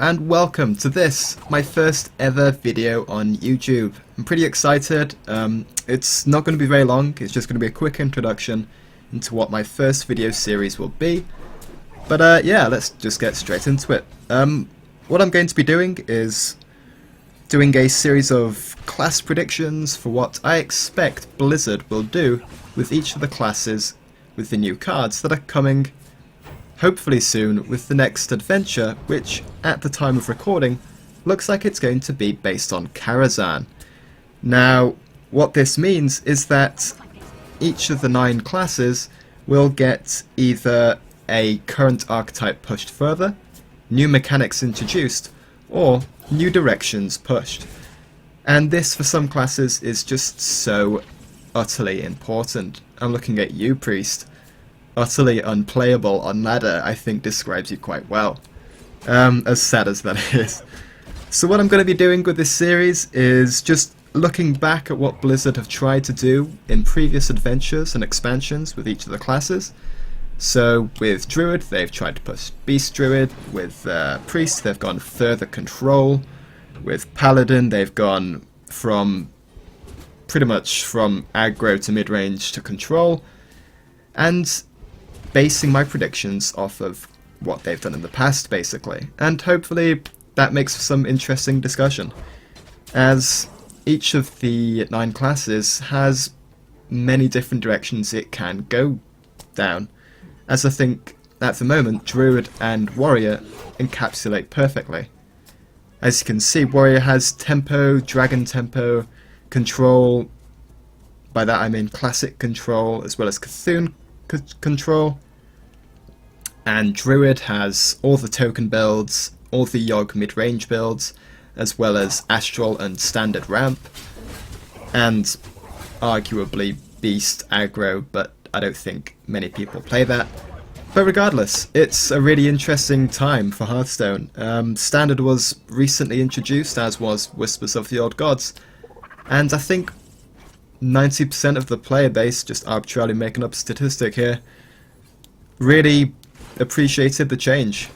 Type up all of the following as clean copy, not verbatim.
and welcome to this, my first ever video on YouTube. I'm pretty excited. It's not going to be very long, it's just going to be a quick introduction into what my first video series will be. But yeah, let's just get straight into it. What I'm going to be doing is doing a series of class predictions for what I expect Blizzard will do with each of the classes with the new cards that are coming hopefully soon with the next adventure, which at the time of recording looks like it's going to be based on Karazhan. Now, what this means is that each of the 9 classes will get either a current archetype pushed further, new mechanics introduced, or new directions pushed. And this for some classes is just so utterly important. I'm looking at you, Priest. Utterly unplayable on ladder, I think describes you quite well. As sad as that is. So what I'm going to be doing with this series is just looking back at what Blizzard have tried to do in previous adventures and expansions with each of the classes. So with Druid, they've tried to push Beast Druid. With Priest, they've gone further control. With Paladin, they've gone from pretty much from aggro to mid-range to control. And basing my predictions off of what they've done in the past, basically. And hopefully that makes for some interesting discussion, as each of the 9 classes has many different directions it can go down, as I think at the moment Druid and Warrior encapsulate perfectly. As you can see, Warrior has tempo, dragon tempo, control, by that I mean classic control as well as Cthulhu control, and Druid has all the token builds, all the Yogg mid-range builds, as well as Astral and Standard ramp, and arguably Beast aggro, but I don't think many people play that. But regardless, it's a really interesting time for Hearthstone. Standard was recently introduced, as was Whispers of the Old Gods, and I think 90% of the player base, just arbitrarily making up a statistic here, really appreciated the change.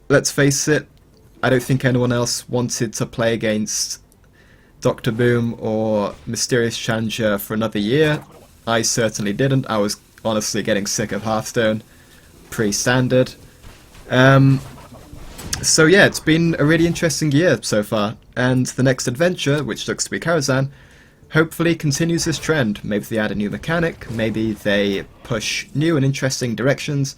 Let's face it, I don't think anyone else wanted to play against Dr. Boom or Mysterious Challenger for another year. I certainly didn't. I was honestly getting sick of Hearthstone pre-standard. So yeah, it's been a really interesting year so far, and the next adventure, which looks to be Karazhan, hopefully continues this trend. Maybe they add a new mechanic, maybe they push new and interesting directions,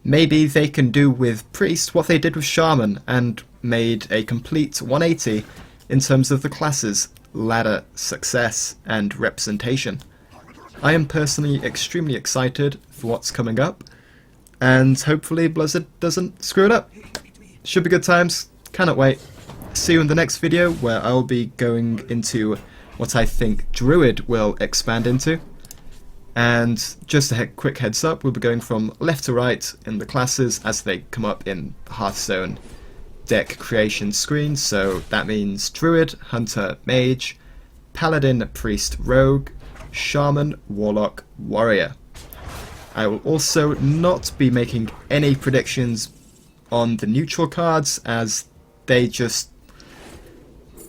maybe they can do with Priest what they did with Shaman and made a complete 180 in terms of the class's ladder success and representation. I am personally extremely excited for what's coming up, and hopefully Blizzard doesn't screw it up. Should be good times, cannot wait. See you in the next video, where I'll be going into what I think Druid will expand into. And just a quick heads up, we'll be going from left to right in the classes as they come up in Hearthstone deck creation screen. So that means Druid, Hunter, Mage, Paladin, Priest, Rogue, Shaman, Warlock, Warrior. I will also not be making any predictions on the neutral cards, as they just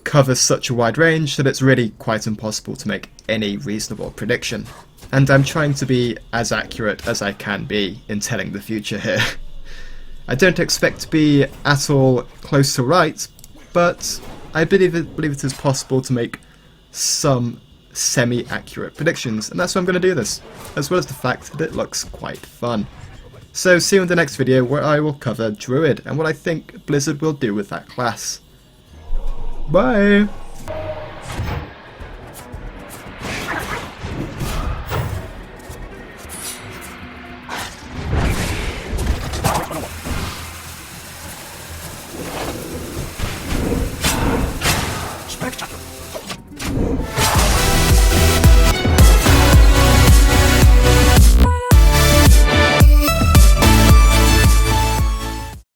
cover such a wide range that it's really quite impossible to make any reasonable prediction. And I'm trying to be as accurate as I can be in telling the future here. I don't expect to be at all close to right, but I believe it is possible to make some semi-accurate predictions, and that's why I'm going to do this, as well as the fact that it looks quite fun. So see you in the next video, where I will cover Druid and what I think Blizzard will do with that class. Bye! Spectacle!